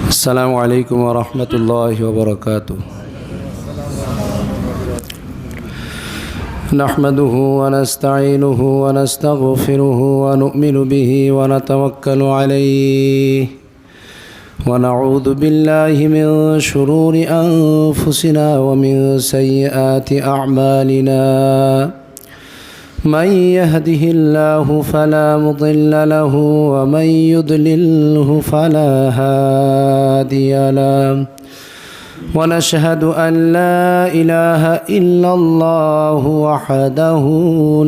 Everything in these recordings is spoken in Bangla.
السلام عليكم ورحمة الله وبركاته. نحمده ونستعينه ونستغفره ونؤمن به ونتوكل عليه ونعوذ بالله من شرور أنفسنا ومن سيئات أعمالنا. من يهده الله فلا مضل له ومن يضلله فلا هادي له. ونشهد أن لا إله إلا الله وحده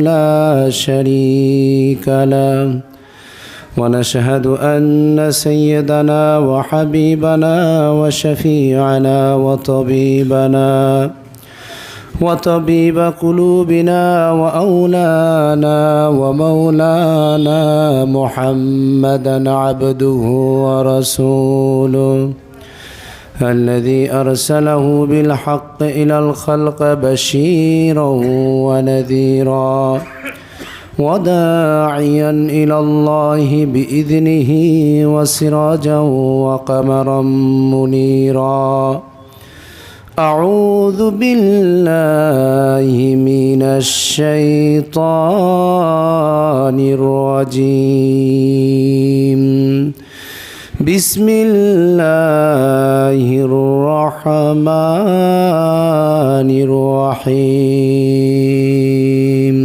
لا شريك له. ونشهد أن سيدنا وحبيبنا وشفيعنا وطبيب قلوبنا وأولانا ومولانا محمدا عبده ورسوله الذي أرسله بالحق إلى الخلق بشيرا ونذيرا وداعيا إلى الله بإذنه وسراجا وقمرا منيرا. أعوذ بالله من الشيطان الرجيم. بسم الله الرحمن الرحيم.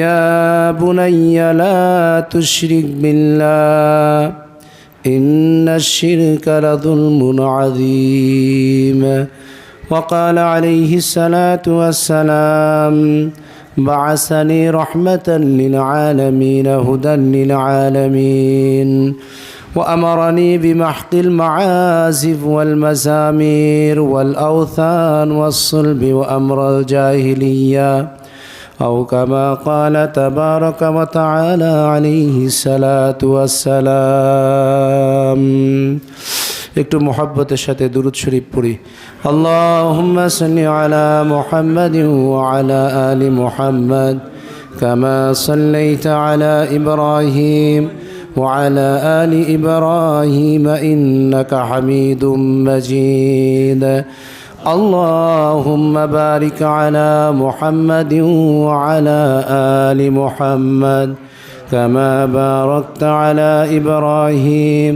يا بني لا تشرك بالله إن الشرك لظلم عظيم. وقال عليه الصلاة والسلام بعثني رحمة للعالمين هدى للعالمين وأمرني بمحق المعازف والمزامير والأوثان والصلب وأمر الجاهلية أو كما قال تبارك وتعالى عليه الصلاة والسلام. একটু মুহাব্বতের সাথে দুরূদ শরীফ পড়ি। আল্লাহুম্মা সাল্লি আলা মুহাম্মাদিন ওয়া আলা আলি মুহাম্মাদ কামা সাল্লাইতা আলা ইব্রাহিম ওয়া আলা আলি ইব্রাহিম ইন্নাকা হামিদুম মাজিদ। اللهم بارك على محمد وعلى آل محمد كما باركت على إبراهيم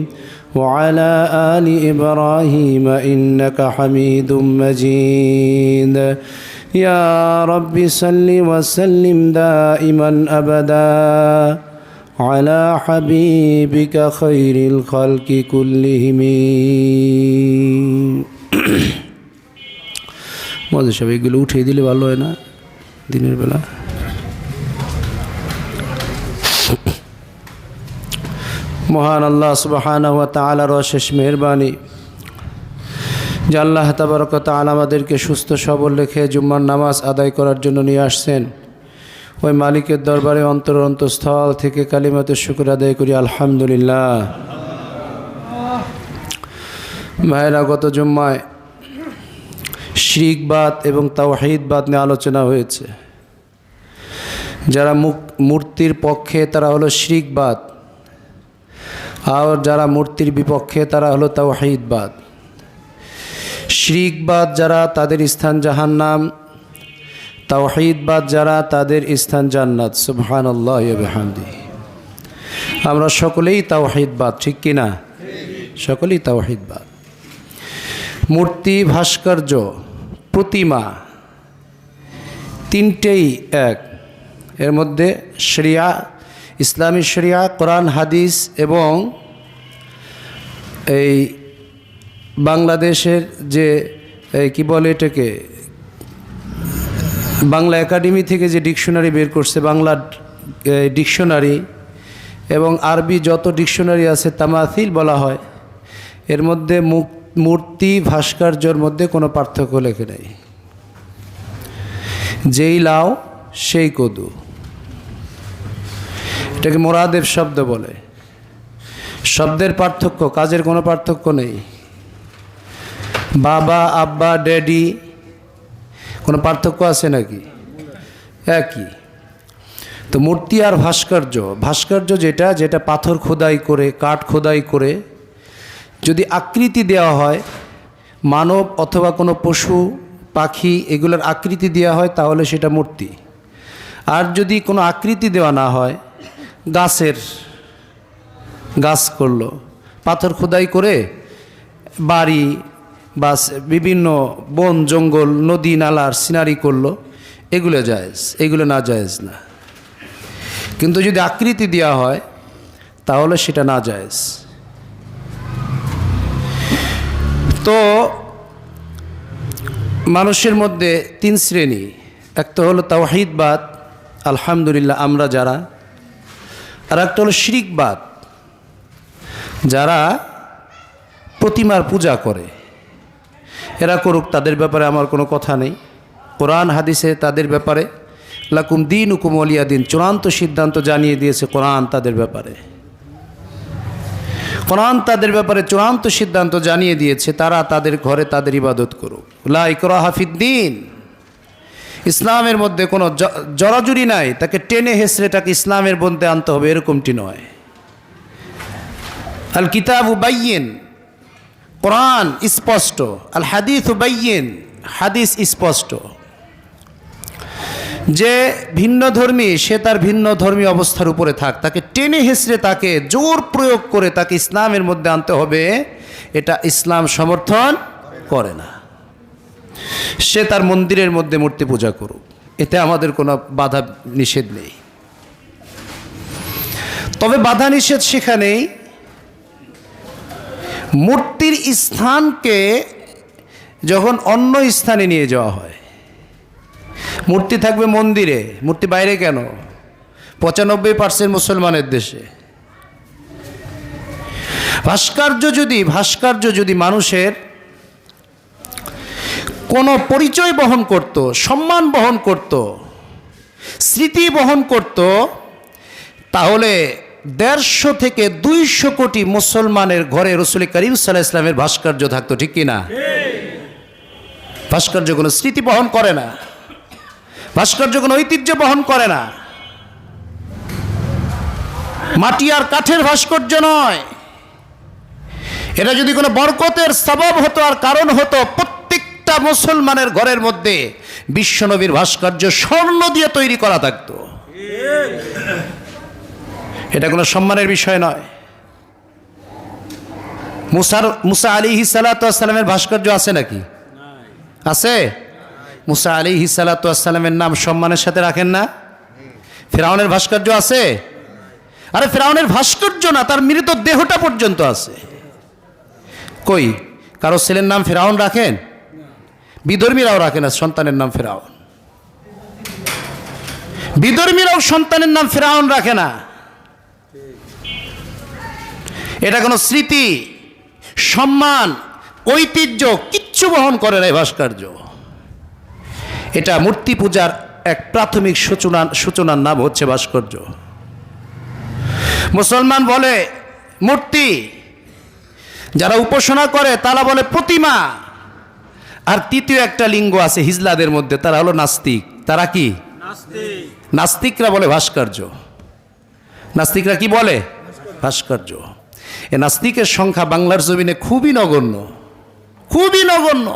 وعلى آل إبراهيم إنك حميد مجيد. يا رب صل وسلم دائما أبدا على حبيبك خير الخلق كلهم. মজা সব এগুলো উঠিয়ে দিলে ভালো হয় না দিনের বেলা। মহান আল্লাহ সুবহানাহু ওয়া তাআলার অশেষ মেহেরবানি যে আল্লাহ তাবারক ওয়া তাআলা আমাদেরকে সুস্থ সবল রেখে জুম্মার নামাজ আদায় করার জন্য নিয়ে আসছেন। ওই মালিকের দরবারে অন্তরস্থল থেকে কালিমাতে শুকর আদায় করি আলহামদুলিল্লাহ। ভাইরা, গত জুম্মায় শিরকবাদ এবং তাওহীদবাদ নিয়ে আলোচনা হয়েছে। যারা মূর্তির পক্ষে তারা হলো শিরকবাদ, আর যারা মূর্তির বিপক্ষে তারা হলো তাওহীদবাদ। শিরকবাদ যারা তাদের স্থান জাহান্নাম, তাওহীদবাদ যারা তাদের স্থান জান্নাত। সুবহানাল্লাহি ওয়া বিহামদিহি। আমরা সকলেই তাওহীদবাদ, ঠিক কি না? সকলেই তাওহীদবাদ। মূর্তি, ভাস্কর্য, প্রতিমা তিনটেই এক। এর মধ্যে শরিয়া, ইসলামী শরিয়া, কোরআন হাদিস এবং এই বাংলাদেশের যে কি বলে এটাকে, বাংলা একাডেমি থেকে যে ডিকশনারি বের করছে, বাংলা ডিকশনারি এবং আরবি যত ডিকশনারি আছে তামাথিল বলা হয়, এর মধ্যে মূর্তি ভাস্কর্যের মধ্যে কোনো পার্থক্য লেখে নেই। যেই লাও সেই কদু, এটাকে মোরাদেব শব্দ বলে। শব্দের পার্থক্য, কাজের কোনো পার্থক্য নেই। বাবা, আব্বা, ড্যাডি, কোনো পার্থক্য আছে নাকি? একই। তো মূর্তি আর ভাস্কর্য যেটা পাথর খোদাই করে কাঠ খোদাই করে যদি আকৃতি দেওয়া হয়, মানব অথবা কোনো পশু পাখি এগুলোর আকৃতি দেওয়া হয় তাহলে সেটা মূর্তি। আর যদি কোনো আকৃতি দেওয়া না হয়, গাছ করলো, পাথর খোদাই করে বাড়ি বা বিভিন্ন বন জঙ্গল নদী নালার সিনারি করলো, এগুলো জায়েজ, এগুলো না জায়েজ না। কিন্তু যদি আকৃতি দেওয়া হয় তাহলে সেটা না জায়েজ। তো মানুষের মধ্যে 3 শ্রেণী, একটা হলো তাওহীদবাদ, আলহামদুলিল্লাহ আমরা যারা, আর একটা হলো শিরিকবাদ, যারা প্রতিমার পূজা করে। এরা করুক, তাদের ব্যাপারে আমার কোনো কথা নেই। কোরআন হাদিসে তাদের ব্যাপারে লাকুম দীনুকুম ওয়ালিয়া দিন চূড়ান্ত সিদ্ধান্ত জানিয়ে দিয়েছে কোরআন তাদের ব্যাপারে। কোরআন তাদের ব্যাপারে চূড়ান্ত সিদ্ধান্ত জানিয়ে দিয়েছে, তারা তাদের ঘরে তাদের ইবাদত করুক। লা ইকরাহা ফিদ্দীন, ইসলামের মধ্যে কোনো জড়াজুরি নাই, তাকে টেনে হেসড়ে তাকে ইসলামের মধ্যে আনতে হবে এরকমটি নয়। আল কিতাবু বাইয়িন, কোরআন স্পষ্ট, আল হাদিসু বাইয়িন, হাদিস স্পষ্ট। যে ভিন্ন ধর্মী সে তার ভিন্ন ধর্মী অবস্থার উপরে থাক, তাকে টেনে হেসড়ে তাকে জোর প্রয়োগ করে তাকে ইসলামের মধ্যে আনতে হবে, এটা ইসলাম সমর্থন করে না। সে তার মন্দিরের মধ্যে মূর্তি পূজা করুক, এতে আমাদের কোনো বাধা নিষেধ নেই। তবে বাধা নিষেধ সেখানেই মূর্তির স্থানকে যখন অন্য স্থানে নিয়ে যাওয়া হয়। মূর্তি থাকবে মন্দিরে, মূর্তি বাইরে কেন? 95% মুসলমানের দেশে। ভাস্কর্য যদি মানুষের কোনো পরিচয় বহন করত, সম্মান বহন করত, স্মৃতি বহন করত, তাহলে 150 থেকে 200 কোটি মুসলমানের ঘরে রাসূল করিম সাল্লাল্লাহু আলাইহি ওয়াসাল্লামের ভাস্কর্য থাকতো, ঠিক কি না? ভাস্কর্য কোনো স্মৃতি বহন করে না, ভাস্কর্য কোনো ঐতিহ্য বহন করে না। মাটি আর কাঠের ভাস্কর্য নয়, এটা যদি কোনো বরকতের সবব হতো আর কারণ হতো, প্রত্যেকটা মুসলমানের ঘরের মধ্যে বিশ্বনবীর ভাস্কর্য স্বর্ণ দিয়ে তৈরি করা থাকতো। এটা কোনো সম্মানের বিষয় নয়। মুসা আলাইহিস সালাতু ওয়াস সালামের ভাস্কর্য আছে নাকি? আছে? মুসা আলাইহিস সালাতু ওয়াস সালামের নাম সম্মানের সাথে রাখেন না? ফিরআউনের ভাস্কর্য আছে? আরে ফিরআউনের ভাস্কর্য না, তার মৃত দেহটা পর্যন্ত আছে। কই কারো ছেলের নাম ফিরআউন রাখেন? বিধর্মীরাও রাখে না সন্তানের নাম ফিরআউন। বিধর্মীরাও সন্তানের নাম ফিরআউন রাখে না। এটা কোনো স্মৃতি, সম্মান, ঐতিহ্য কিচ্ছু বহন করে না এই ভাস্কর্য। এটা মূর্তি পূজার এক প্রাথমিক সূচনার নাম হচ্ছে ভাস্কর্য। মুসলমান বলে মূর্তি, যারা উপাসনা করে তারা বলে প্রতিমা। আর তৃতীয় একটা লিঙ্গ আছে হিজলাদের মধ্যে, তারা হলো নাস্তিক। তারা কি? নাস্তিকরা বলে ভাস্কর্য। নাস্তিকরা কি বলে? ভাস্কর্য। এ নাস্তিকের সংখ্যা বাংলার জমিনে খুবই নগণ্য, খুবই নগণ্য।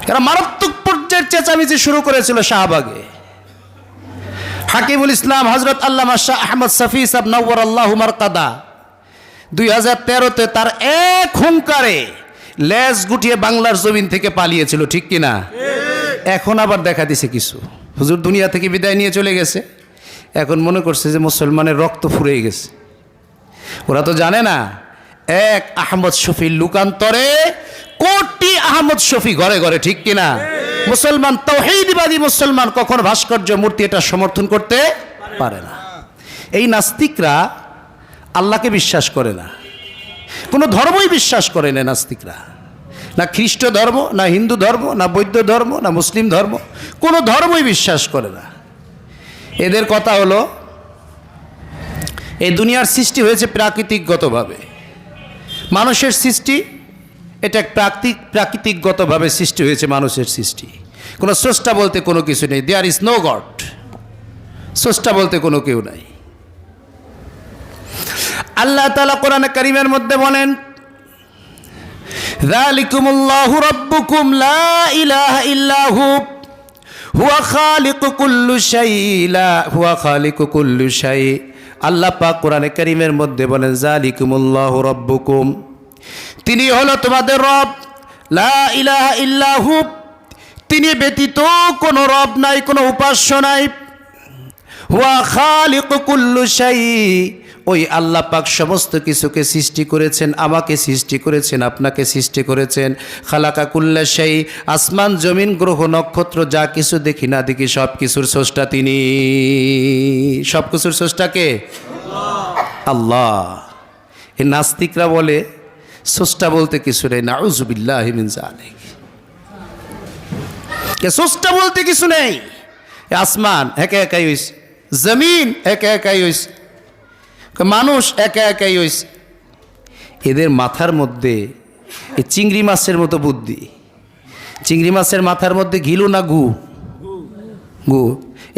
এরা মারাত্মক পর্যায়ের চেঁচামেচি শুরু করেছিল শাহবাগে। হাকিমুল ইসলাম হযরত আল্লামা শাহ আহমদ শফি সাহেব নওয়ারাল্লাহু মারকাদা 2013-তে তার এক হুঙ্কারে লেজ গুটিয়ে বাংলার জমিন থেকে পালিয়েছিল, ঠিক কিনা? এখন আবার দেখা দিছে কিছু, হুজুর দুনিয়া থেকে বিদায় নিয়ে চলে গেছে। এখন মনে করছে যে মুসলমানের রক্ত ফুরিয়ে গেছে। ওরা তো জানে না এক আহমদ শফির লুকান্তরে কোটি আহমদ শফি ঘরে ঘরে, ঠিক কিনা? মুসলমান তাওহীদবাদী মুসলমান কখনো ভাস্কর্য মূর্তি এটা সমর্থন করতে পারে না। এই নাস্তিকরা আল্লাহকে বিশ্বাস করে না, কোনো ধর্মই বিশ্বাস করে না নাস্তিকরা। না খ্রিস্ট ধর্ম, না হিন্দু ধর্ম, না বৌদ্ধ ধর্ম, না মুসলিম ধর্ম, কোনো ধর্মই বিশ্বাস করে না। এদের কথা হলো এই দুনিয়ার সৃষ্টি হয়েছে প্রাকৃতিকগতভাবে। মানুষের সৃষ্টি এটা প্রাকৃতিকগতভাবে সৃষ্টি হয়েছে। মানুষের সৃষ্টি, কোনো স্রষ্টা বলতে কোনো কিছু নেই। There is no God. স্রষ্টা বলতে কোনো কেউ নাই। আল্লাহ তাআলা কোরআনে কারীমের মধ্যে বলেন, যালিকুমুল্লাহু রাব্বুকুম লা ইলাহা ইল্লা হুয়া খালিকু কুল্লি শাই। আল্লাহ পাক কোরআনে কারীমের মধ্যে বলেন, যালিকুমুল্লাহু রাব্বুকুম, তিনি হলো তোমাদের রব। লা ইলাহা ইল্লা হু, তিনি ব্যতীত কোনো রব নাই, কোনো উপাস্য নাই। হুয়া খালিকু কুল্লি শাই, ওই আল্লাহ পাক সমস্ত কিছুকে সৃষ্টি করেছেন, আমাকে সৃষ্টি করেছেন, আপনাকে সৃষ্টি করেছেন। খালাকা কুল্লা শাই, আসমান জমিন গ্রহ নক্ষত্র যা কিছু দেখি না দেখি সব কিছুর স্রষ্টা তিনি। সব কিছুর স্রষ্টা কে? আল্লাহ। এই নাস্তিকরা বলে স্রষ্টা বলতে কিছু নেই। নাউযুবিল্লাহি মিন যালিক। স্রষ্টা বলতে কিছু নেই। আসমান একা একাই হইছে, জমিন একা একাই হইছে, মানুষ একা একাই হইছে। এদের মাথার মধ্যে এই চিংড়ি মাছের মতো বুদ্ধি। চিংড়ি মাছের মাথার মধ্যে ঘিলু না গু? গু।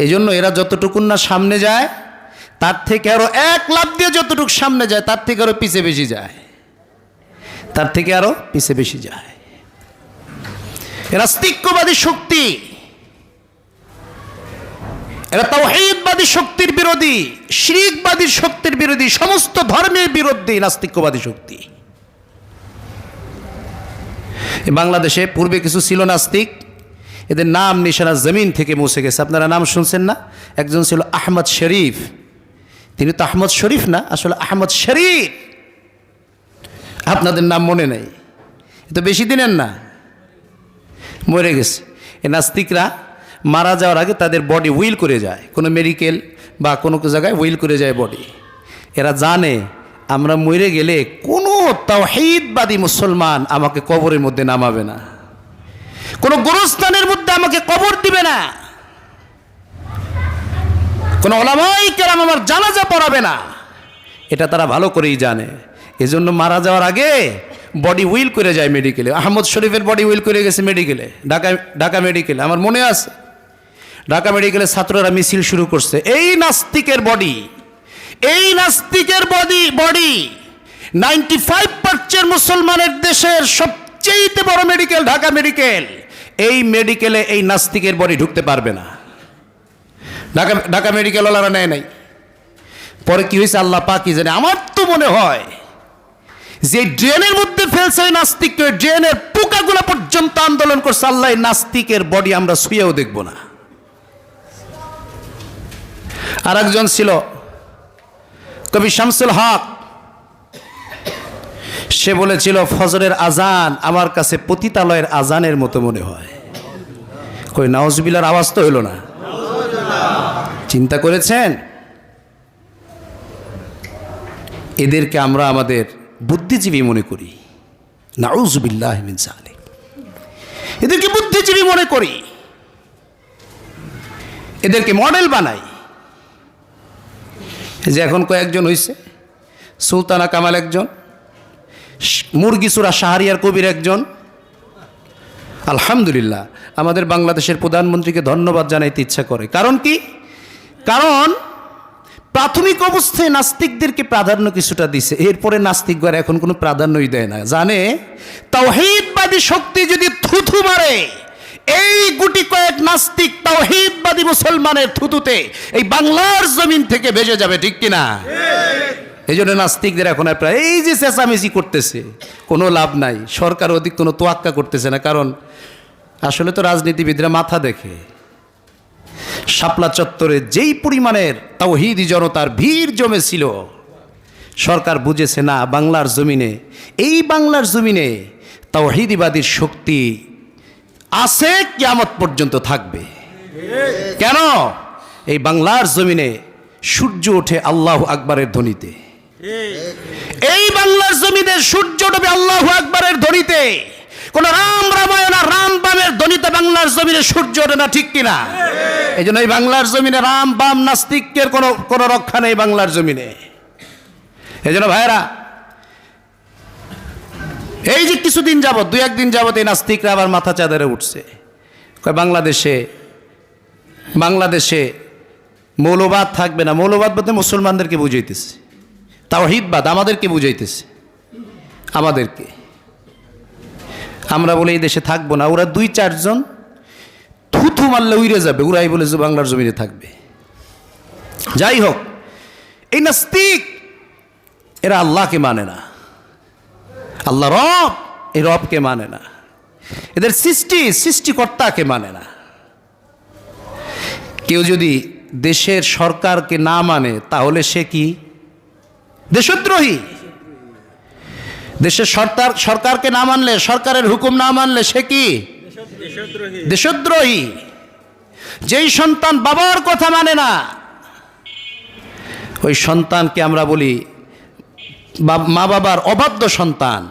এই জন্য এরা যতটুকুন না সামনে যায়, তার থেকে আরো এক লাফ দিয়ে যতটুকু সামনে যায় তার থেকে আরো পিছে বেশি যায়, তার থেকে আরো পিছে বেশি যায়। এরা নাস্তিকবাদী শক্তি, এরা তাওহীদবাদী শক্তির বিরোধী, শিরকবাদী শক্তির বিরোধী, সমস্ত ধর্মের বিরোধী নাস্তিকবাদী শক্তি। বাংলাদেশে পূর্বে কিছু ছিল নাস্তিক, এদের নাম নিশানা জমিন থেকে মুছে গেছে। আপনারা নাম শুনছেন না? একজন ছিল আহমদ শরীফ। তিনি তো আহমদ শরীফ না, আসলে আহমদ শরীফ। আপনাদের নাম মনে নেই, এ তো বেশি দিনের না, মরে গেছে। এই নাস্তিকরা মারা যাওয়ার আগে তাদের বডি উইল করে যায়, কোনো মেডিকেল বা কোনো জায়গায় উইল করে যায় বডি। এরা জানে আমরা মরে গেলে কোনো তাওহীদবাদী মুসলমান আমাকে কবরের মধ্যে নামাবে না, কোনো গোরস্থানের মধ্যে আমাকে কবর দিবে না, কোনো উলামায়ে কেরাম আমার জানাজা পড়াবে না। এটা তারা ভালো করেই জানে। এজন্য মারা যাওয়ার আগে বডি উইল করে যায় মেডিকেলে। আহমদ শরীফের বডি উইল করে গেছে মেডিকেলে, ঢাকা মেডিকেলে। আমার মনে আছে, ঢাকা মেডিকেলে ছাত্ররা মিছিল শুরু করছে। এই নাস্তিকের বডি, এই নাস্তিকের বডি 95% মুসলমানের দেশের সবচেয়ে বড় মেডিকেল ঢাকা মেডিকেল। এই মেডিকেলে এই নাস্তিকের বডি ঢুকতে পারবে না। ঢাকা মেডিকেল ওলারা নেয় নাই। পরে কি হয়েছে আল্লাহ পাকই জানে। আমার তো মনে হয় যে ড্রেনের মধ্যে ফেলছে ওই নাস্তিককে, ড্রেনের পোকাগুলো পর্যন্ত আন্দোলন করছে, আল্লাহ নাস্তিকের বডি আমরা শুয়েও দেখব না। আর একজন ছিল কবি শামসুল হক। সে বলেছিল ফজরের আজান আমার কাছে পতিতালয়ের আজানের মতো মনে হয়। কই নাউজুবিল্লাহর আওয়াজ তো হলো না। চিন্তা করেছেন? এদেরকে আমরা আমাদের বুদ্ধিজীবী মনে করি। নাউজুবিল্লাহি মিন যালিক। এদেরকে বুদ্ধিজীবী মনে করি, এদেরকে মডেল বানাই। যে এখন কয়েকজন হয়েছে, সুলতানা কামাল একজন, মুরগিচূড়া শাহরিয়ার কবির একজন। আলহামদুলিল্লাহ, আমাদের বাংলাদেশের প্রধানমন্ত্রীকে ধন্যবাদ জানাইতে ইচ্ছা করে। কারণ কি? কারণ প্রাথমিক অবস্থায় নাস্তিকদেরকে প্রাধান্য কিছুটা দিছে, এরপরে নাস্তিকরা এখন কোনো প্রাধান্যই দেয় না। জানে তাওহীদবাদী শক্তি যদি থুথু মারে, এই গুটি কয়েক নাস্তিক তাওহীদবাদী মুসলমানের থুতুতে এই বাংলার জমিন থেকে ভেসে যাবে, ঠিক কিনা? এই জন্য নাস্তিকদের এখন প্রায় এই যে চেঁচামেচি করতেছে, কোনো লাভ নাই। সরকার অধিক কোনো তোয়াক্কা করতেছে না, কারণ আসলে তো রাজনীতিবিদরা মাথা দেখে। শাপলা চত্বরে যেই পরিমাণের তাওহীদি জনতার ভিড় জমেছিল, সরকার বুঝেছে না বাংলার জমিনে, এই বাংলার জমিনে তাওহীদিবাদীর শক্তি আছে, কিয়ামত পর্যন্ত থাকবে। কেন? এই বাংলার জমিনে সূর্য ওঠে আল্লাহু আকবারের ধ্বনিতে। এই বাংলার জমিনে সূর্য ওঠে আল্লাহু আকবারের ধ্বনিতে। কোন রামায়ণ আর বামের ধ্বনিতে বাংলার জমিনে সূর্য ওঠে না, ঠিক কিনা? এই জন্য এই বাংলার জমিনে বাম নাস্তিকের কোনো রক্ষা নেই বাংলার জমিনে। এই জন্য ভাইরা, এই যে কিছুদিন যাবত, 2-1 দিন যাবত এই নাস্তিকরা আবার মাথা চাঁদারে উঠছে। বাংলাদেশে মৌলবাদ থাকবে না। মৌলবাদ বলতে মুসলমানদেরকে বুঝাইতেছে, তাওহীদবাদ আমাদেরকে বুঝাইতেছে, আমাদেরকে। আমরা বলে এই দেশে থাকবো না, ওরা 2-4 জন থুথু মারলে উড়ে যাবে, ওরাই বলে যে বাংলার জমিনে থাকবে। যাই হোক, এই নাস্তিক এরা আল্লাহকে মানে না, আল্লাহ রব, এই রবকে মানে না, এদের সৃষ্টিকর্তাকে মানে না। কেউ যদি দেশের সরকারকে না মানে তাহলে সে কি? দেশদ্রোহী। দেশের সরকারকে না মানলে, সরকারের হুকুম না মানলে সে কি? দেশদ্রোহী। যেই সন্তান বাবার কথা মানে না, ওই সন্তানকে আমরা বলি মা বাবার অবাধ্য সন্তান।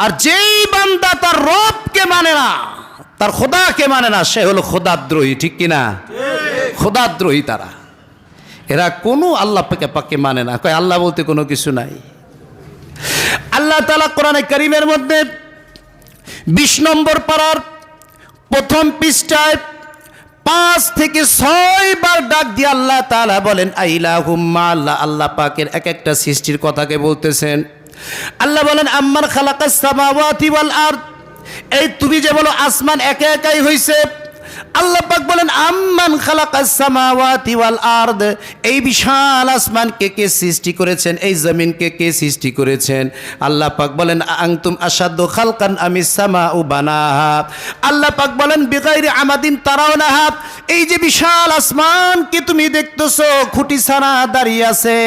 আর যেই বান্দা তার রবকে মানে না, তার খোদাকে মানে না, সে হলো খোদাদ্রোহী। ঠিক কিনা? খোদাদ্রোহী তারা। এরা কোনো আল্লাহ পাকে মানে না, কয় আল্লাহ বলতে কোনো কিছু নাই। আল্লাহ তাআলা কোরআনে কারীমের মধ্যে 20 নম্বর পারার প্রথম পৃষ্ঠায় 5 থেকে 6 বার ডাক দিয়ে আল্লাহ তাআলা বলেন আইলাহুম্মা আল্লাহ। আল্লাহ পাকের এক একটা সৃষ্টির কথাকে বলতেছেন। আল্লাহ বলেন আম্মান খালাকাস সামাওয়াতি ওয়াল আরদ, এই তুমি যে বলো আসমান একা একাই হইছে, আল্লাহ পাক বলেন আম্মান খালাকাস সামাওয়াতি ওয়াল আরদ, এই বিশাল আসমানকে কে সৃষ্টি করেছেন, এই জমিনকে কে সৃষ্টি করেছেন? আল্লাহ পাক বলেন আনতুম আশাদ্দু খালকান আমিস সামাউ বানাহা। আল্লাহ পাক বলেন বিগাইরি আমাদিন তারাউনাহা, এই যে বিশাল আসমানকে তুমি দেখতেছো খুঁটি ছাড়া দাঁড়িয়ে আছে,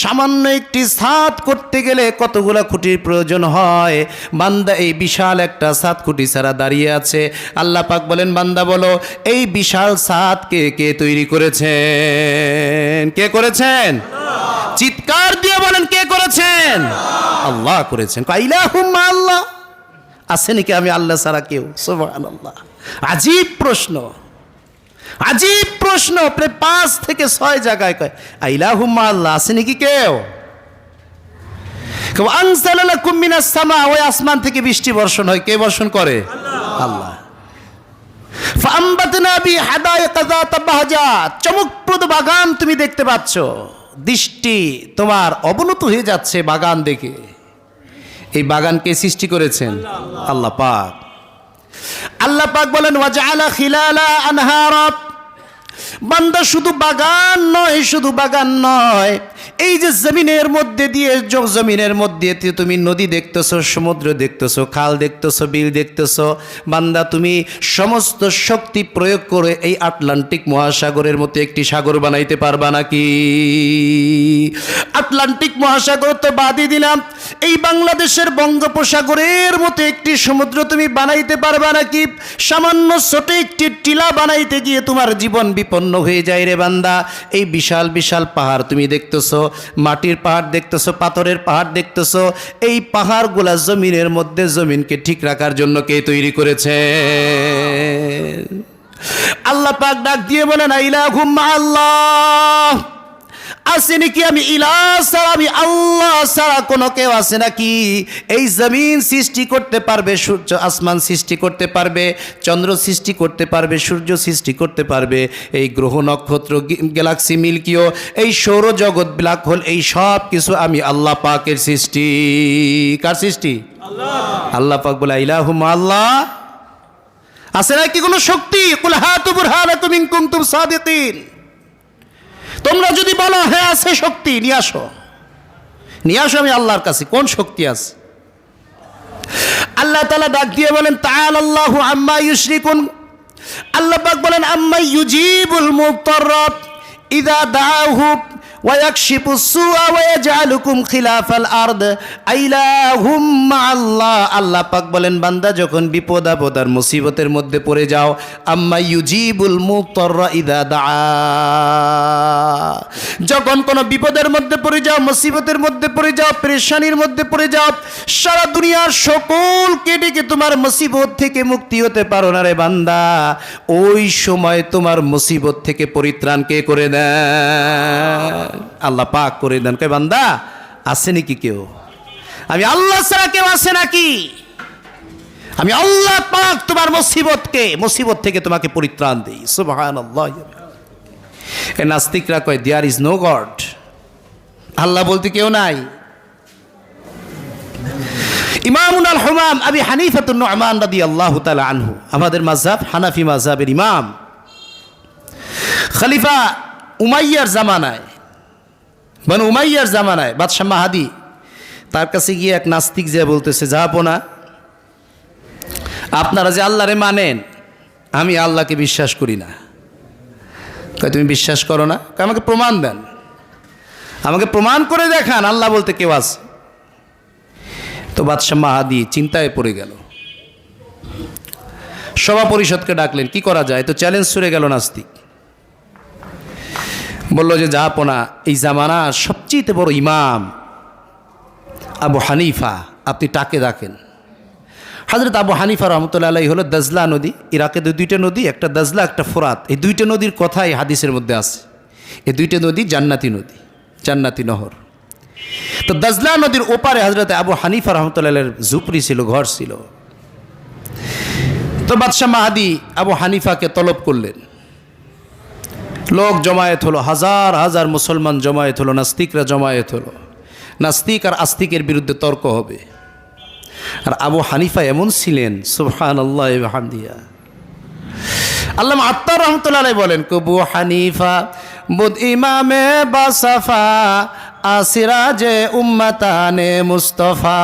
সামান্য একটি ছাদ করতে গেলে কতগুলো খুঁটির প্রয়োজন হয়, বান্দা এই বিশাল একটা ছাদ খুঁটি ছাড়া দাঁড়িয়ে আছে। আল্লাহ পাক বলেন বান্দা বলো এই বিশাল ছাদকে কে তৈরি করেছেন? কে করেছেন? চিৎকার দিয়ে বলেন কে করেছেন? আল্লাহ করেছেন। ইলাহুম্মা আল্লাহ, আছে নাকি আমি আল্লাহ ছাড়া কেউ? সুবহানাল্লাহ। আজীব প্রশ্ন, আজীব প্রশ্ন। প্রায় 5 থেকে 6 জায়গায় কয় ইলাহুম্মা আল্লাহ, আছে নাকি কেউ? আনজালা লাকুম মিনাস সামা, ওই আসমান থেকে বৃষ্টি বর্ষণ হয়, কে বর্ষণ করে? আল্লাহ। ফাআমবাতনা বি হাদায়িকা যাতা বাহজাত, চমকপ্রদ বাগান তুমি দেখতে পাচ্ছ, দৃষ্টি তোমার অবনত হয়ে যাচ্ছে বাগান দেখে। এই বাগানকে সৃষ্টি করেছেন আল্লাহ পাক। আল্লাহ পাক বলেন ওয়াজআলা খিলালা আনহারা, বান্দা শুধু বাগান নয়, শুধু বাগান নয়, এই যে জমিনের মধ্যে দিয়ে, জমিনের মধ্যে তুমি নদী দেখতেছো, সমুদ্র দেখতেছো, খাল দেখতেছো, বিল দেখতেছো, বান্দা তুমি সমস্ত শক্তি প্রয়োগ করে এই আটলান্টিক মহাসাগরের মতো একটি সাগর বানাইতে পারবা নাকি? আটলান্টিক মহাসাগর তো বাদই দিলাম, এই বাংলাদেশের বঙ্গোপসাগরের মতো একটি সমুদ্র তুমি বানাইতে পারবা নাকি? সামান্য ছোট একটি টিলা বানাইতে গিয়ে তোমার জীবন বিপন্ন হয়ে যায় রে বান্দা। এই বিশাল বিশাল পাহাড় তুমি দেখতেছো, মাটির পাহাড় দেখতেছো, পাথরের পাহাড় দেখতেছো, এই পাহাড়গুলা জমিনের মধ্যে জমিনকে ঠিক রাখার জন্য কে তৈরি করেছে? আল্লাহ পাক ডাক দিয়ে বলেন ইলাহুম্মা আল্লাহ, আছে নাকি আমি ইলাহ ছাড়া, আমি আল্লাহ ছাড়া কোনো কেউ আছে নাকি? এই জমিন সৃষ্টি করতে পারবে, সূর্য আসমান সৃষ্টি করতে পারবে, চন্দ্র সৃষ্টি করতে পারবে, সূর্য সৃষ্টি করতে পারবে, এই গ্রহ নক্ষত্র গ্যালাক্সি মিল্কিও, এই সৌরজগৎ ব্ল্যাক হোল, এই সব কিছু আমি আল্লাহ পাকের সৃষ্টি। কার সৃষ্টি? আল্লাহ পাক বলে ইলাহুম্মা আল্লাহ, আছে নাকি কোনো শক্তি? কুল হাতু বুরহানাকুম ইন কুনতুম সাদিকিন, তোমরা যদি বলো হ্যাঁ আছে শক্তি, নিয়ে আসো, নিয়ে আসো আমি আল্লাহর কাছে, কোন শক্তি আছে? আল্লাহ তাআলা ডাক দিয়ে বলেন তাআলাল্লাহু আম্মা ইউশরিকুন। আল্লাহ পাক বলেন আম্মা ইউজিবুল মুত্তাররা ইযা দাআহু ওয়া ইয়াকশিফুস সুআ ওয়া ইয়াজআলুকুম খিলাফাল আরদ আইলাহুম্মা আল্লাহ। আল্লাহ পাক বলেন বান্দা যখন বিপদ আপদ আর মুসিবতের মধ্যে পড়ে যাও, আম্মা ইউজিবুল মুত্তাররা ইযা দাআ, যখন কোনো বিপদের মধ্যে পড়ে যাও, মুসিবতের মধ্যে পড়ে যাও, পেরেশানির মধ্যে পড়ে যাও, সারা দুনিয়ার সকলকে ডেকে তোমার মুসিবত থেকে মুক্তি হতে পারো না রে বান্দা, ওই সময় তোমার মুসিবত থেকে পরিত্রাণ কে করে দেন? আল্লাহ পাক করে দেন। কে বান্দা, আছে নাকি কেউ? আমি আল্লাহ ছাড়া কেউ আছে নাকি? আমি আল্লাহ পাক তোমার মুসিবত থেকে তোমাকে পরিত্রাণ দেই। সুবহানাল্লাহ। এ নাস্তিকরা কয় দেয়ার ইজ নো গড, আল্লাহ বলতে কেউ নাই। ইমামুন আল হুমাম আবি হানিফাতুন নু'মান রাদিয়াল্লাহু তাআলা আনহু, আমাদের মাযহাব হানাফি মাযহাবের ইমাম, খলিফা উমাইয়ার জামানায়, বনু উমাইয়ার জামানায় বাদশাহ মাহাদি, তার কাছে গিয়ে এক নাস্তিক যে বলতেছে, যাবো না, আপনারা যে আল্লাহরে মানেন, আমি আল্লাহকে বিশ্বাস করি না। কয় তুমি বিশ্বাস করো না? আমাকে প্রমাণ দেন, আমাকে প্রমাণ করে দেখান আল্লাহ বলতে কেউ আছে। তো বাদশাহ মাহাদি চিন্তায় পড়ে গেল, সভা পরিষদকে ডাকলেন, কি করা যায়? তো চ্যালেঞ্জ ছুড়ে গেল নাস্তিক, বলল যে জাহাপনা, এই জামানার সবচেয়ে বড় ইমাম আবু হানিফা, আপনি তাকে ডাকেন। হযরত আবু হানিফা রহমতুল্লাহ আলাইহি হলো দাজলা নদী, ইরাকে দুইটা নদী, একটা দাজলা একটা ফোরাত, এই দুইটা নদীর কথাই হাদিসের মধ্যে আছে। এই দুইটা নদী জান্নাতি নদী, জান্নাতি নহর। তো দাজলা নদীর ওপারে হযরত আবু হানিফা রহমতুল্লাহের ঝুপড়ি ছিল, ঘর ছিল। তো বাদশাহ মাহাদি আবু হানিফাকে তলব করলেন, লোক জমায়েত হলো, হাজার হাজার মুসলমান জমায়েত হলো, নাস্তিকরা জমায়েত হলো, নাস্তিক আর আস্তিকের বিরুদ্ধে তর্ক হবে। আর আবু হানিফা এমন ছিলেন, সুবহানাল্লাহ ওয়া বিহামদিহি, আল্লামা আত্তার রহমতুল্লাহ আলাইহি বলেন, কবু হানিফা বুদ ইমামে বাসাফা আসিরাজে উম্মতানে মুস্তফা।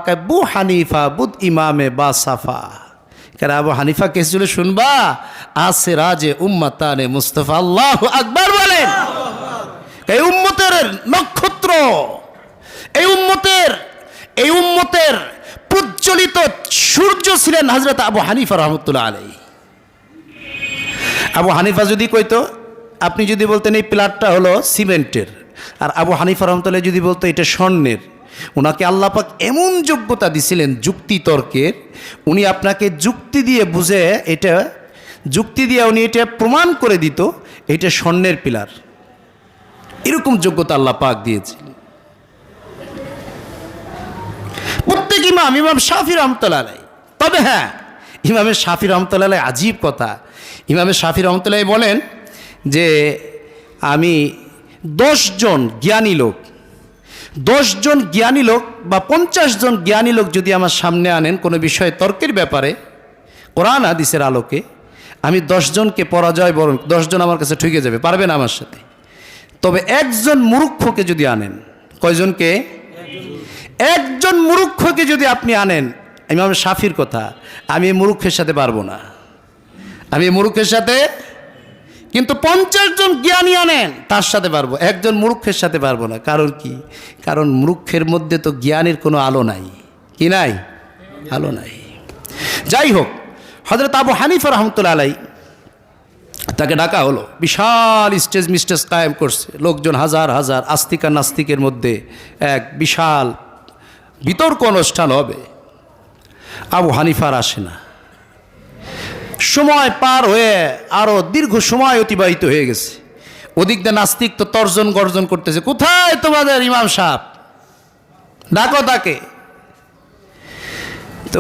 কবু হানিফা বুদ ইমামে বাসাফা, কারণ আবু হানিফা কে ছিল শুনবা? আসিরাজে উম্মতানে মুস্তফা। আল্লাহু আকবার বলেন। এই উম্মতের নক্ষত্র, এই উম্মতের প্রজ্বলিত সূর্য ছিলেন হযরত আবু হানিফা রহমতুল্লাহ আলাইহি। আবু হানিফা যদি কইতো, আপনি যদি বলতেন এই প্লাটটা হলো সিমেন্টের, আর আবু হানিফা রহমতুল্লাহ যদি বলতো এটা স্বর্ণের, ওনাকে আল্লাহ পাক এমন যোগ্যতা দিছিলেন যুক্তি তর্কের, উনি আপনাকে যুক্তি দিয়ে বুঝে, এটা যুক্তি দিয়ে উনি এটা প্রমাণ করে দিত এটা স্বর্ণের পিলার। এরকম যোগ্যতা আল্লাহ পাক দিয়েছিলেন। প্রত্যেক ইমাম শাফি রহমতুল্লাহ আলাইহি। তবে হ্যাঁ, ইমামে শাফি রহমতুল্লাহ আলাইহি আজীব কথা, ইমামে শাফি রহমতুল্লাহ আলাইহি বলেন যে আমি 10 জন জ্ঞানী লোক, 10 জন জ্ঞানী লোক বা 50 জন জ্ঞানী লোক যদি আমার সামনে আনেন কোনো বিষয়ে তর্কের ব্যাপারে কোরআন হাদিসের আলোকে, আমি 10 জনকে পরাজয় বরণ, 10 জন আমার কাছে ঠকে যাবে, পারবে না আমার সাথে। তবে একজন মূর্খকে যদি আনেন, কয়জনকে? একজন মূর্খকে যদি আপনি আনেন, ইমাম শাফির কথা, আমি এই মূর্খের সাথে পারবো না, আমি এই মূর্খের সাথে, কিন্তু 50 জন জ্ঞানী আনেন তার সাথে পারবো, একজন মূর্খের সাথে পারবো না। কারণ কি? কারণ মূর্খের মধ্যে তো জ্ঞানের কোনো আলো নাই। কি নাই? আলো নাই। যাই হোক, হযরত আবু হানিফা রহমতুল্লাহ আলাইহি তাকে ডাকা হলো, বিশাল স্টেজ মিস্টেজ কায়েম করছে, লোকজন হাজার হাজার, আস্তিক আর নাস্তিকের মধ্যে এক বিশাল বিতর্ক অনুষ্ঠান হবে। আবু হানিফার আসে না, সময় পার হয়ে আরো দীর্ঘ সময় অতিবাহিত হয়ে গেছে। ওদিক দিয়ে নাস্তিক তো তর্জন গর্জন করতেছে, কোথায় তোমাদের ইমাম সাহেব, ডাকো তাকে। তো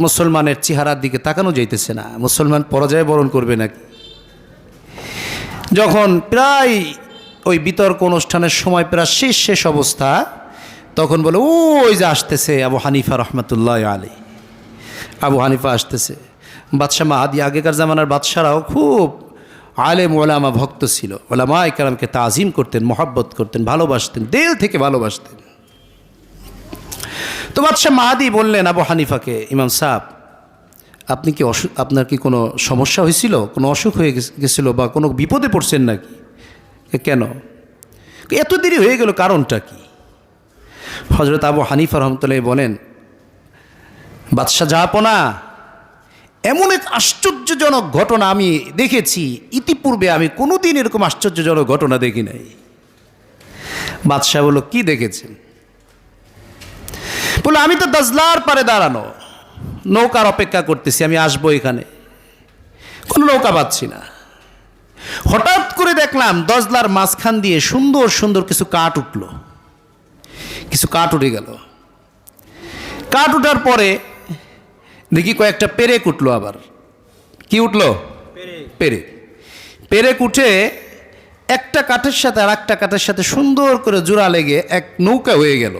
মুসলমানের চেহারার দিকে তাকানো যাইতেছে না, মুসলমান পরাজয় বরণ করবে নাকি। যখন প্রায় ওই বিতর্ক অনুষ্ঠানের সময় প্রায় শেষ অবস্থা, তখন বলে ওই যে আসতেছে আবু হানিফা রহমতুল্লাহ আলাইহি। আবু হানিফা আসতেছে। বাদশাহ মাহাদি, আগেকার জামানার বাদশারাও খুব আলেম ওলামা ভক্ত ছিল, ওলামা ইকরামকে তাজিম করতেন, মহব্বত করতেন, ভালোবাসতেন, দিল থেকে ভালোবাসতেন। তো বাদশাহ মাহাদি বললেন আবু হানিফাকে, ইমাম সাহেব, আপনি কি আপনার কি কোনো সমস্যা হয়েছিল, কোনো অসুখ হয়ে গেছিল বা কোনো বিপদে পড়ছেন নাকি? কেন এত দেরি হয়ে গেল, কারণটা কি? হযরত আবু হানিফা রহমতুল্লাহ বলেন, বাদশাহ জাহাপনা, এমন এক আশ্চর্যজনক ঘটনা আমি দেখেছি, ইতিপূর্বে আমি কোনোদিন এরকম আশ্চর্যজনক ঘটনা দেখি নাই। বাদশাহ বলল, কি দেখেছেন? বলে, আমি তো দাজলার পারে দাঁড়ানো, নৌকার অপেক্ষা করতেছি, আমি আসবো এখানে, কোনো নৌকা পাচ্ছি না। হঠাৎ করে দেখলাম দজলার মাঝখান দিয়ে সুন্দর সুন্দর কিছু কাঠ উঠল, কিছু কাঠ উঠে গেল। কাঠ উঠার পরে দেখি কয়েকটা পেরেক উঠলো। আবার কি উঠলো? পেরেক। পেরেক উঠে একটা কাঠের সাথে আর একটা কাঠের সাথে সুন্দর করে জোড়া লেগে এক নৌকা হয়ে গেল।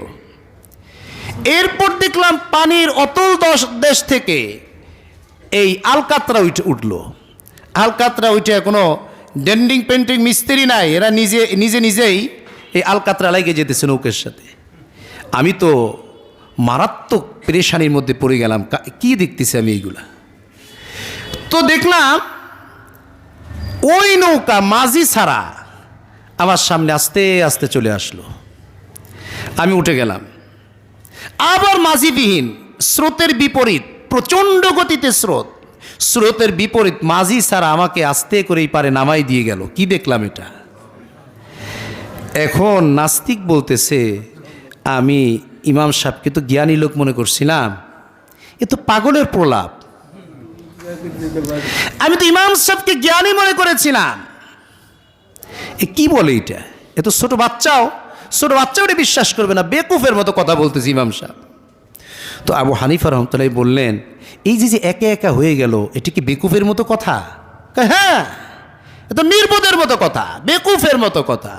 এরপর দেখলাম পানির অতল দেশ থেকে এই আলকাতরা উঠল। আলকাতরা উঠে কোনো ডেন্ডিং পেন্টিং মিস্ত্রি নাই, এরা নিজেই এই আলকাতরা লেগে যেতেছে নৌকের সাথে। আমি তো মারাত্মক পেরেশানির মধ্যে পড়ে গেলাম, কি দেখতেছি আমি এইগুলা। তো দেখলাম ওই নৌকা মাঝি ছাড়া আমার সামনে আস্তে আস্তে চলে আসলো। আমি উঠে গেলাম। আবার মাঝিবিহীন, স্রোতের বিপরীত, প্রচণ্ড গতিতে স্রোতের বিপরীত মাঝি ছাড়া আমাকে আস্তে করেই পারে নামাই দিয়ে গেল। কি দেখলাম এটা? এখন নাস্তিক বলতেছে, আমি ইমাম সাহেবকে তো জ্ঞানী লোক মনে করছিলাম, এ তো পাগলের প্রলাপ। আমি তো ইমাম সাহেবকে জ্ঞানী মনে করেছিলাম, এ কি বলে এটা? এ তো ছোট বাচ্চাও এটা বিশ্বাস করবে না, বেকুফের মতো কথা বলতেছি ইমাম সাহেব। তো আবু হানিফা রহমতুল্লাহ বললেন, এই যে একা একা হয়ে গেল, এটি কি বেকুফের মতো কথা? হ্যাঁ, এ তো নির্বোধের মতো কথা, বেকুফের মতো কথা।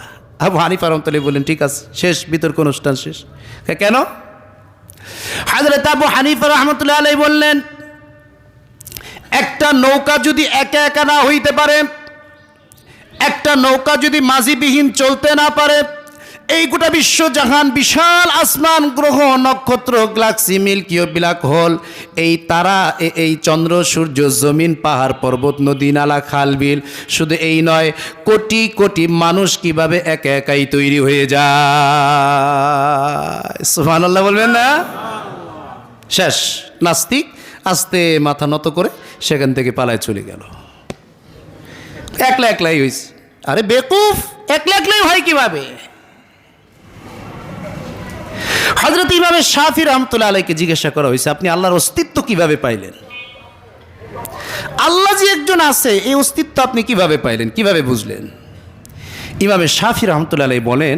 আবু হানিফা রহমতুল্লাহ বললেন, ঠিক আছে, শেষ, বিতর্ক অনুষ্ঠান শেষ। কেন? হযরত আবু হানিফা রহমতুল্লাহ আলাইহি বললেন, একটা নৌকা যদি একা একা না হইতে পারে, একটা নৌকা যদি মাঝিবিহীন চলতে না পারে, এই গোটা বিশ্বজাহান, বিশাল আসমান, গ্রহ, নক্ষত্র, গ্যালাক্সি, মিল্কি ও ব্ল্যাক হোল, এই তারা, এই চন্দ্র, সূর্য, জমিন, পাহাড়, পর্বত, নদী, নালা, খাল, বিল, শুধু এই নয়, কোটি কোটি মানুষ কিভাবে একা একাই তৈরি হয়ে যায়। সুবহানাল্লাহ বলবেন না? শেষ। নাস্তিক আস্তে মাথা নত করে সেখান থেকে পালায় চলে গেল। একলাই হয়েছে। আরে বেকুফ, একলাই হয় কিভাবে? হযরত ইমাম শাফি রহমতুল্লাহ আলাইহিকে জিজ্ঞাসা করা হয়েছে, আপনি আল্লাহর অস্তিত্ব কিভাবে পাইলেন? আল্লাহ যে একজন আছে, এই অস্তিত্ব আপনি কিভাবে পাইলেন, কিভাবে বুঝলেন? ইমাম শাফি রহমতুল্লাহ আলাইহি বলেন,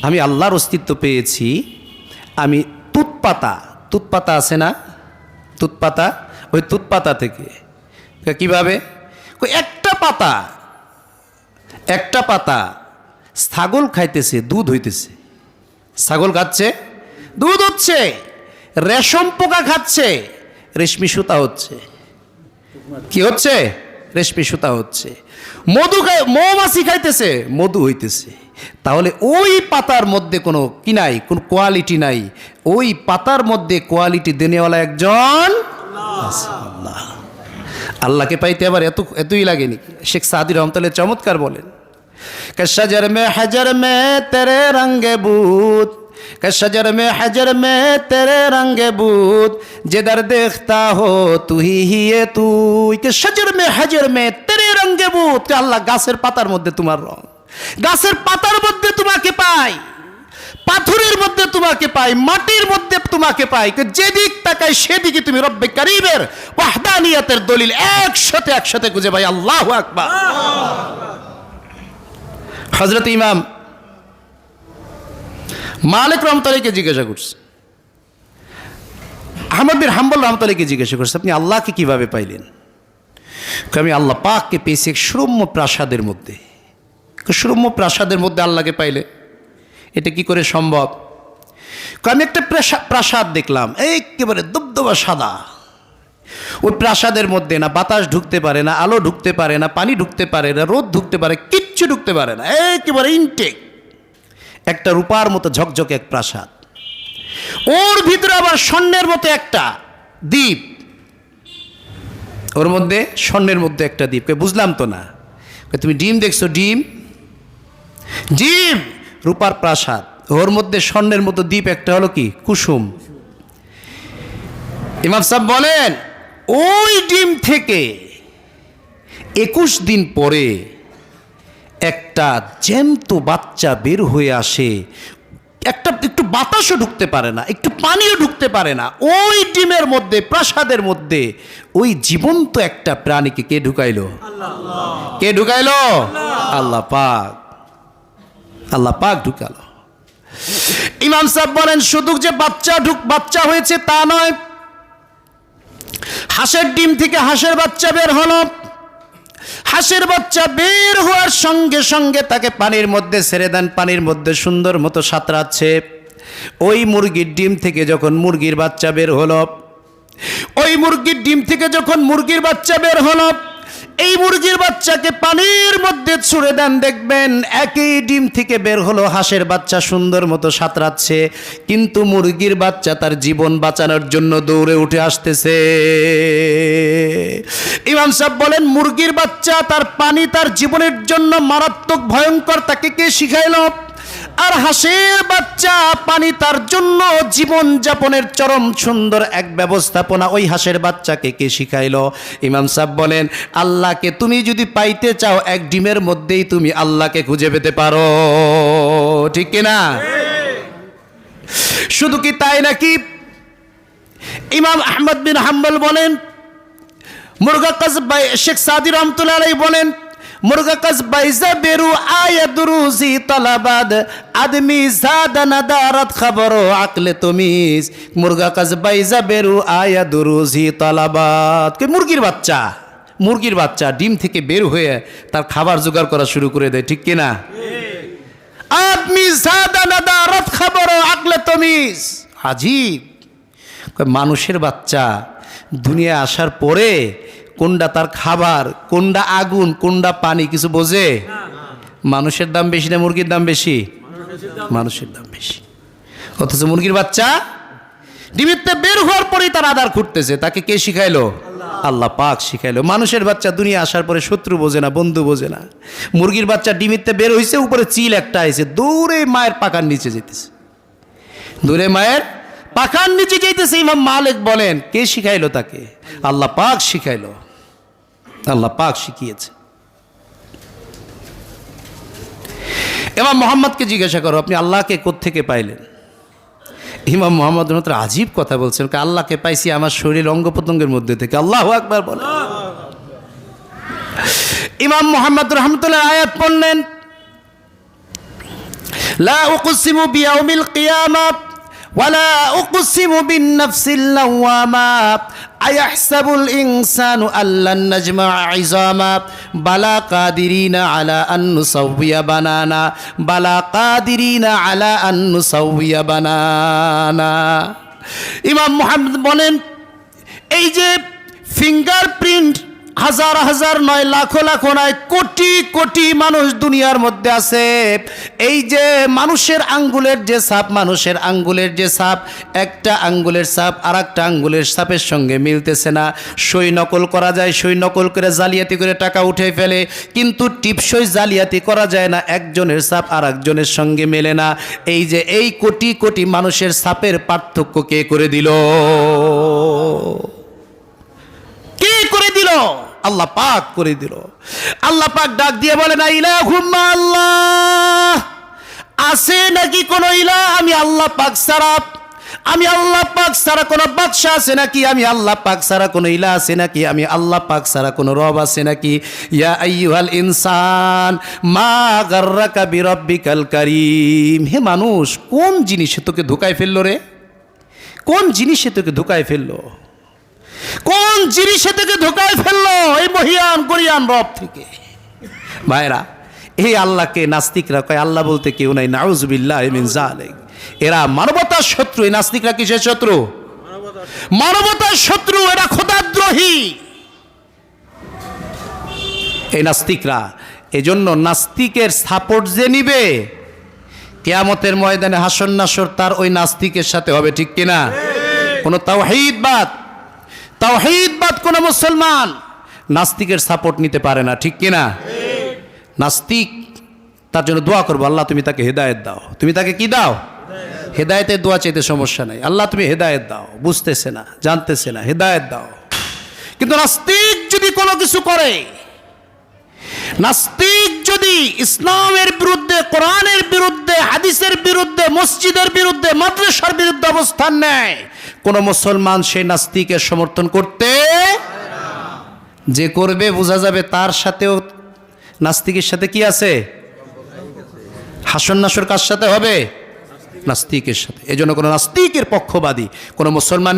আমি আল্লাহর অস্তিত্ব পেয়েছি, আমি তুতপাতা আছে না, তুতপাতা, ওই তুতপাতা থেকে। কিভাবে? একটা পাতা ছাগল খাইতেছে, দুধ হইতেছে। ছাগল খাচ্ছে, দুধ হচ্ছে। রেশম পোকা খাচ্ছে, রেশমি সুতা হচ্ছে। কি হচ্ছে? রেশমি সুতা হচ্ছে। মৌমাছি খাইতেছে, মধু হইতেছে। তাহলে ওই পাতার মধ্যে কোনো কি নাই, কোনো কোয়ালিটি নাই। ওই পাতার মধ্যে কোয়ালিটি দেনেওয়ালা একজন আছে, আল্লাহ। আল্লাহকে পাইতে আবার এতই লাগেনি। শেখ সাদি রহমতুল্লাহ চমৎকার বলেন, কশজর মে হজর মে তেরে রঙ্গে বুত, কশজর মে হজর মে তেরে রঙ্গে বুত, जिधर देखता हो तू ही है तू। কশজর মে হজর মে তেরে রঙ্গে বুত, আল্লাহ গাছের পাতার মধ্যে তোমার রং, গাছের পাতার মধ্যে তোমাকে পাই, পাথরের মধ্যে তোমাকে পাই, মাটির মধ্যে তোমাকে পাই। যেদিক তাকাই সেদিকে তুমি রব্বে কারীমের ওয়াহদানিয়তের দলিল একসাথে খুঁজে পাই। আল্লাহু আকবার। হযরত ইমাম মালিক রহমতুল্লাহকে জিজ্ঞাসা করছে, আহমদ বিন হাম্বল রহমতুল্লাহকে জিজ্ঞাসা করছে, আপনি আল্লাহকে কিভাবে পাইলেন? আমি আল্লাহ পাককে পেয়েছি এক সুরম্য প্রাসাদের মধ্যে। সুরম্য প্রাসাদের মধ্যে আল্লাহকে পাইলে এটা কি করে সম্ভব? আমি একটা প্রাসাদ দেখলাম, একেবারে দবদবা সাদা। ওই প্রাসাদের মধ্যে না বাতাস ঢুকতে পারে, না আলো ঢুকতে পারে, না পানি ঢুকতে পারে, না রোদ ঢুকতে পারে, কিচ্ছু ঢুকতে পারে না, একেবারে ইনটেক একটা রূপার মতো ঝকঝকে এক প্রাসাদ। ওর ভিতরে আবার স্বর্ণের মতো একটা দ্বীপ, ওর মধ্যে স্বর্ণের মধ্যে একটা দ্বীপ। বুঝলাম তো না। তুমি ডিম দেখছো? ডিম রূপার প্রাসাদ, ওর মধ্যে স্বর্ণের মতো দ্বীপ একটা হলো কি কুসুম। ইমাম সাহেব বলেন, ওই ডিম থেকে 21 দিন পরে একটা জ্যান্ত বাচ্চা বের হয়ে আসে। একটু বাতাসও ঢুকতে পারে না, একটু পানিও ঢুকতে পারে না। ওই ডিমের মধ্যে, প্রাসাদের মধ্যে ওই জীবন্ত একটা প্রাণীকে কে ঢুকাইলো? কে ঢুকাইলো? আল্লাহ পাক। আল্লাহ পাক ঢুকালো। ইমাম সাহেব বলেন, শুধু যে বাচ্চা হয়েছে তা নয়, হাঁসের ডিম থেকে হাঁসের বাচ্চা বের হলো, হাঁসের বাচ্চা বের হওয়ার সঙ্গে সঙ্গে তাকে পানির মধ্যে ছেড়ে দেন, পানির মধ্যে সুন্দর মতো সাঁতরাচ্ছে। ওই মুরগির ডিম থেকে যখন মুরগির বাচ্চা বের হলো, ওই মুরগির ডিম থেকে যখন মুরগির বাচ্চা বের হলো, এই মুরগির বাচ্চাকে পানির মধ্যে ছুড়ে দেন, দেখবেন একই ডিম থেকে বের হলো হাঁসের বাচ্চা সুন্দর মতো সাঁতরাচ্ছে, কিন্তু মুরগির বাচ্চা তার জীবন বাঁচানোর জন্য দৌড়ে উঠে আসতেছে। ইমাম সাহেব বলেন, মুরগির বাচ্চা তার পানি তার জীবনের জন্য মারাত্মক ভয়ঙ্কর, তাকে কে শিখাইল? আর হাঁসের বাচ্চা পানি তার জন্য জীবন যাপনের চরম সুন্দর এক ব্যবস্থাপনা, ওই হাঁসের বাচ্চাকে কে শিখাইলো? ইমাম সাহেব বলেন, আল্লাহকে তুমি যদি পাইতে চাও, এক ডিমের মধ্যেই তুমি আল্লাহকে খুঁজে পেতে পারো, ঠিক কিনা? শুধু কি তাই নাকি? ইমাম আহমদ বিন হাম্বল বলেন, মুরগা কসবাই শেখ সাদি রহমতুল্লাহ আলাইহি বলেন, मुर्गा कस बैजा बेरू आया दुरूजी तलाबाद आदमी ज़्यादा नदारत खबरो अक्ल तुमीज मुर्गा कस बैजा बेरू आया दुरूजी तलाबाद। के মুরগির বাচ্চা ডিম থেকে বের হয়ে তার খাবার জোগাড় করা শুরু করে দেয়, ঠিক কিনা? আদমি ज़्यादा नदारत खबरो अक्ल तुमीज। আজীব, মানুষের বাচ্চা দুনিয়া আসার পরে কোনটা তার খাবার, কোনটা আগুন, কোনটা পানি কিছু বোঝে? মানুষের দাম বেশি না মুরগির দাম বেশি? মানুষের দাম বেশি। অথচ মুরগির বাচ্চা ডিমিতে বের হওয়ার পরেই তার আদার খুঁটতেছে, তাকে কে শিখাইলো? আল্লাহ পাক শিখাইলো। মানুষের বাচ্চা দুনিয়া আসার পরে শত্রু বোঝে না, বন্ধু বোঝে না। মুরগির বাচ্চা ডিমিতে বের হয়েছে, উপরে চিল একটা আইছে, দূরে মায়ের পাখার নিচে যেতেছে, দূরে মায়ের পাখার নিচে যেতেছে। ইমাম মালিক বলেন, কে শিখাইলো তাকে? আল্লাহ পাক শিখাইলো, আল্লাহ পাক শিখিয়েছে। ইমাম মোহাম্মদকে জিজ্ঞাসা করো, আপনি আল্লাহকে কোত্থেকে পাইলেন? ইমাম মোহাম্মদ আজীব কথা বলছেন, আল্লাহকে পাইছি আমার শরীর অঙ্গ প্রত্যঙ্গের মধ্যে থেকে। আল্লাহু আকবার বলে। ইমাম মোহাম্মদ রহমতুল্লাহ আয়াত পড়লেন, লা উকসিমু বিয়াউমিল কিয়ামাহ ওয়ালা উকসিমু বিন-নাফসিল লাওয়ামা আয়াহসাবুল ইনসানু আল্লান নাজমা'a ইযামা বালা কাদিরিনা আলা আন নুসাউইয়া বানানা বালা কাদিরিনা আলা আন নুসাউইয়া বানানা। ইমাম মুহাম্মদ বলেন, এই যে ফিঙ্গারপ্রিন্ট হাজার হাজার নয়, লাখো লাখো নয়, কোটি কোটি মানুষ দুনিয়ার মধ্যে আছে। এই যে মানুষের আঙ্গুলের যে ছাপ, মানুষের আঙ্গুলের যে ছাপ, একটা আঙ্গুলের ছাপ আর একটা আঙ্গুলের ছাপের সঙ্গে মিলতেছে না। সই নকল করা যায়, সই নকল করে জালিয়াতি করে টাকা উঠে ফেলে, কিন্তু টিপসই জালিয়াতি করা যায় না, একজনের ছাপ আর একজনের সঙ্গে মেলে না। এই যে এই কোটি কোটি মানুষের ছাপের পার্থক্য কে করে দিল? কে করে দিল? আল্লাহ পাক করে দিল। আল্লাহ পাক ডাক দিয়ে বলে, না ইলাহুম আল্লাহ, আছে নাকি কোন ইলাহ আমি আল্লাহ পাক ছাড়া? আমি আল্লাহ পাক ছাড়া কোন বাদশা আছে নাকি? আমি আল্লাহ পাক ছাড়া কোন ইলাহ আছে নাকি? আমি আল্লাহ পাক ছাড়া কোন রব আছে নাকি? ইয়া আইয়ুহাল ইনসান মা গাররাকা বিরাব্বিকাল কারীম। হে মানুষ, কোন জিনিসে তোকে ধোঁকায় ফেললো রে? কোন জিনিসে তোকে ধোঁকায় ফেললো? কোন জিনিসে থেকে ধোকায় ফেললো? এই মহিয়ান গরিয়ান রব থেকে। ভাইরা, এই আল্লাহকে নাস্তিকরা কয় আল্লাহ বলতে কেউ নাই, নাউযুবিল্লাহি মিন যালিক। এরা মানবতার শত্রু। এই নাস্তিকরা কিসের শত্রু? মানবতার শত্রু। এরা খোদাদ্রোহী এই নাস্তিকরা। এজন্য নাস্তিকের সাপোর্ট যে নিবে, কিয়ামতের ময়দানে হাসর নাসর তার ওই নাস্তিকের সাথে হবে, ঠিক কিনা? কোন তাওহীদবাদ কোন মুসলমান নাস্তিকের সাপোর্ট নিতে পারে না, ঠিক কিনা? নাস্তিক, তার জন্য দোয়া করবো, আল্লাহ তুমি তাকে হেদায়েত দাও। তুমি তাকে কি দাও? হেদায়েতের দোয়া চাইতে সমস্যা নাই, আল্লাহ তুমি হেদায়েত দাও। বুঝতেছে না, জানতেছে না, হেদায়েত দাও। কিন্তু নাস্তিক যদি কোনো কিছু করে, নাস্তিক যদি ইসলামের বিরুদ্ধে, কোরআনের বিরুদ্ধে, হাদিসের বিরুদ্ধে, মসজিদের বিরুদ্ধে, মাদ্রাসার বিরুদ্ধে অবস্থান নেয়, কোন মুসলমান সেই নাস্তিকের সমর্থন করতে যে করবে, বোঝা যাবে তার সাথেও নাস্তিকের সাথে কি আছে? হাসর নাসর কার সাথে হবে? নাস্তিকের সাথে। এজন্য কোন নাস্তিকের পক্ষবাদী কোন মুসলমান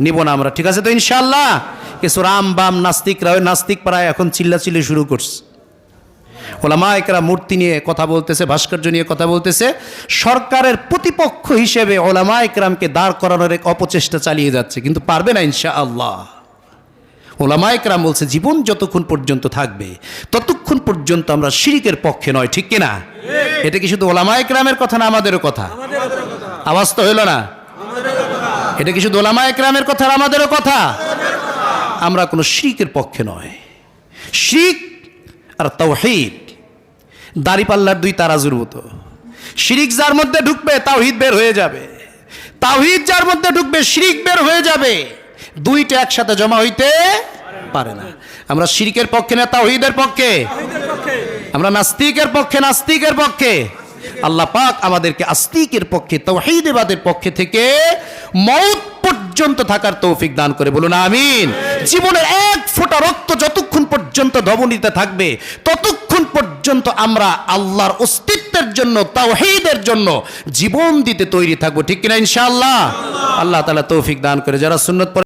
নিব না আমরা, ঠিক আছে তো ইনশাআল্লাহ? কিছু রাম বাম নাস্তিকরা ওই নাস্তিক পাড়ায় এখন চিল্লাচিল্লি শুরু করছে। ওলামা একরাম মূর্তি নিয়ে কথা বলতেছে, ভাস্কর্য নিয়ে কথা বলতেছে। সরকারের প্রতিপক্ষ হিসেবে ওলামা একরামকে দাঁড় করানোর এক অপচেষ্টা চালিয়ে যাচ্ছে, কিন্তু পারবে না ইনশাআল্লাহ। ওলামা একরাম বলছে জীবন যতক্ষণ পর্যন্ত থাকবে ততক্ষণ পর্যন্ত আমরা শিরিকের পক্ষে নয়, ঠিক কিনা? এটা কি শুধু ওলামা একরামের কথা না আমাদেরও কথা? আওয়াজ তো হইল না। এটা কি শুধু ওলামা একরামের কথা আর আমাদেরও কথা? আমরা কোনো শিরিকের পক্ষে নয়। শিরিক আর তাওহীদ দাড়িপাল্লার দুই তারাজুর মতো। শিরিক যার মধ্যে ঢুকবে তাওহীদ বের হয়ে যাবে, তাওহীদ যার মধ্যে ঢুকবে শিরিক বের হয়ে যাবে। দুইটা একসাথে জমা হইতে পারে না। আমরা শিরিকের পক্ষে না তাওহীদের পক্ষে? আমরা নাস্তিকের পক্ষে, নাস্তিকের পক্ষে। আল্লাহ পাক আমাদেরকে আস্তিকের পক্ষে, তাওহীদবাদের পক্ষে থেকে মওত পর্যন্ত থাকার তৌফিক দান করে, বলুন আমিন। জীবনের এক ফোঁটা রক্ত যতক্ষণ পর্যন্ত ধমনীতে থাকবে ততক্ষণ পর্যন্ত আমরা আল্লাহর অস্তিত্বের জন্য, তাওহীদের জন্য জীবন দিতে তৈরি থাকবো, ঠিক কিনা ইনশাআল্লাহ? আল্লাহ তাআলা তৌফিক দান করে। যারা সুন্নত